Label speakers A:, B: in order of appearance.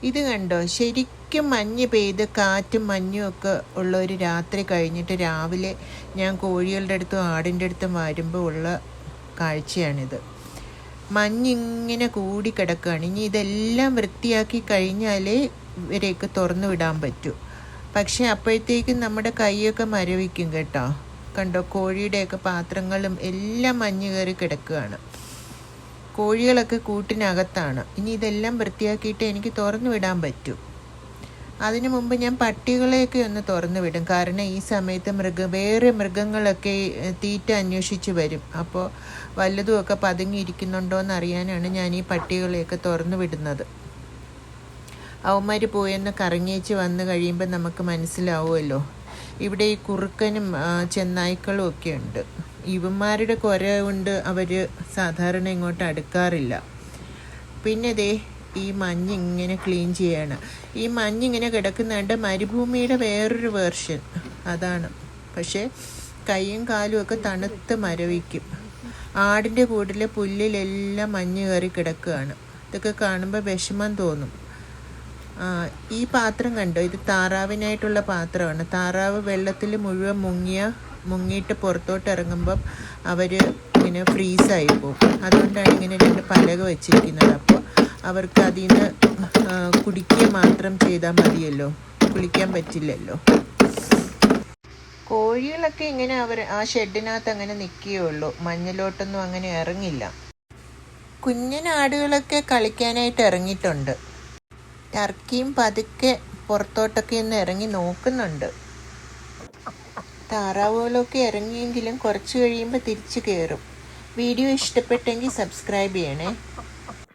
A: ഇത് കണ്ടോ, ശരിക്കും മഞ്ഞ് പെയ്ത് കാറ്റും മഞ്ഞും ഒക്കെ ഉള്ള ഒരു രാത്രി കഴിഞ്ഞിട്ട് രാവിലെ ഞാൻ കോഴികളുടെ അടുത്തും ആടിൻ്റെ അടുത്തും വരുമ്പോൾ ഉള്ള കാഴ്ചയാണിത്. മഞ്ഞിങ്ങനെ കൂടി കിടക്കുകയാണ്. ഇനി ഇതെല്ലാം വൃത്തിയാക്കി കഴിഞ്ഞാലേ ഇവരെയൊക്കെ തുറന്നു വിടാൻ പറ്റൂ. പക്ഷേ അപ്പോഴത്തേക്കും നമ്മുടെ കൈയൊക്കെ മരവിക്കും കേട്ടോ. കണ്ടോ, കോഴിയുടെയൊക്കെ പാത്രങ്ങളും എല്ലാം മഞ്ഞ് കയറി കിടക്കുകയാണ്. കോഴികളൊക്കെ കൂട്ടിനകത്താണ്. ഇനി ഇതെല്ലാം വൃത്തിയാക്കിയിട്ട് എനിക്ക് തുറന്നു വിടാൻ പറ്റൂ. അതിനു മുമ്പ് ഞാൻ പട്ടികളെയൊക്കെ ഒന്ന് തുറന്നു വിടും. കാരണം ഈ സമയത്ത് വേറെ മൃഗങ്ങളൊക്കെ തീറ്റ അന്വേഷിച്ച് വരും. അപ്പോൾ വല്ലതുമൊക്കെ പതുങ്ങിയിരിക്കുന്നുണ്ടോ എന്ന് അറിയാനാണ് ഞാൻ ഈ പട്ടികളെയൊക്കെ തുറന്നു വിടുന്നത്. അവന്മാർ പോയെന്ന് കറങ്ങിയേച്ച് വന്നു കഴിയുമ്പോൾ നമുക്ക് മനസ്സിലാവുമല്ലോ. ഇവിടെ ഈ കുറുക്കനും ചെന്നായ്ക്കളും ഒക്കെ ഉണ്ട്. ഇവന്മാരുടെ കുര കൊണ്ട് അവർ സാധാരണ ഇങ്ങോട്ട് അടുക്കാറില്ല. പിന്നെ ദേ ഈ മഞ്ഞ് ഇങ്ങനെ ക്ലീൻ ചെയ്യാണ്. ഈ മഞ്ഞിങ്ങനെ കിടക്കുന്നുണ്ട് മരുഭൂമിയുടെ വേറൊരു വേർഷൻ അതാണ്. പക്ഷേ കൈയും കാലും ഒക്കെ തണുത്ത് മരവിക്കും. ആടിൻ്റെ കൂട്ടിലെ പുല്ലിലെല്ലാം മഞ്ഞ് കയറി കിടക്കുകയാണ്. ഇതൊക്കെ കാണുമ്പോൾ വിഷമം തോന്നും. ഈ പാത്രം കണ്ടോ, ഇത് താറാവിനായിട്ടുള്ള പാത്രമാണ്. താറാവ് വെള്ളത്തിൽ മുഴുവൻ മുങ്ങിയിട്ട് പുറത്തോട്ട് ഇറങ്ങുമ്പം അവർ ഇങ്ങനെ ഫ്രീസായി പോകും. അതുകൊണ്ടാണ് ഇങ്ങനെ 2 പലക വെച്ചിരിക്കുന്നത്. അപ്പോൾ അവർക്ക് അതിൽ നിന്ന് കുടിക്കുക മാത്രം ചെയ്താൽ മതിയല്ലോ, കുളിക്കാൻ പറ്റില്ലല്ലോ. കോഴികളൊക്കെ ഇങ്ങനെ ആ ഷെഡിനകത്ത് അങ്ങനെ നിൽക്കുകയുള്ളൂ, മഞ്ഞിലോട്ടൊന്നും അങ്ങനെ ഇറങ്ങില്ല. കുഞ്ഞനാടുകളൊക്കെ കളിക്കാനായിട്ട് ഇറങ്ങിയിട്ടുണ്ട്. ടർക്കിയും പതുക്കെ പുറത്തോട്ടൊക്കെ ഒന്ന് ഇറങ്ങി നോക്കുന്നുണ്ട്. താറാവുകളൊക്കെ ഇറങ്ങിയെങ്കിലും കുറച്ച് കഴിയുമ്പോൾ തിരിച്ചു കയറും. വീഡിയോ ഇഷ്ടപ്പെട്ടെങ്കിൽ സബ്സ്ക്രൈബ് ചെയ്യണേ.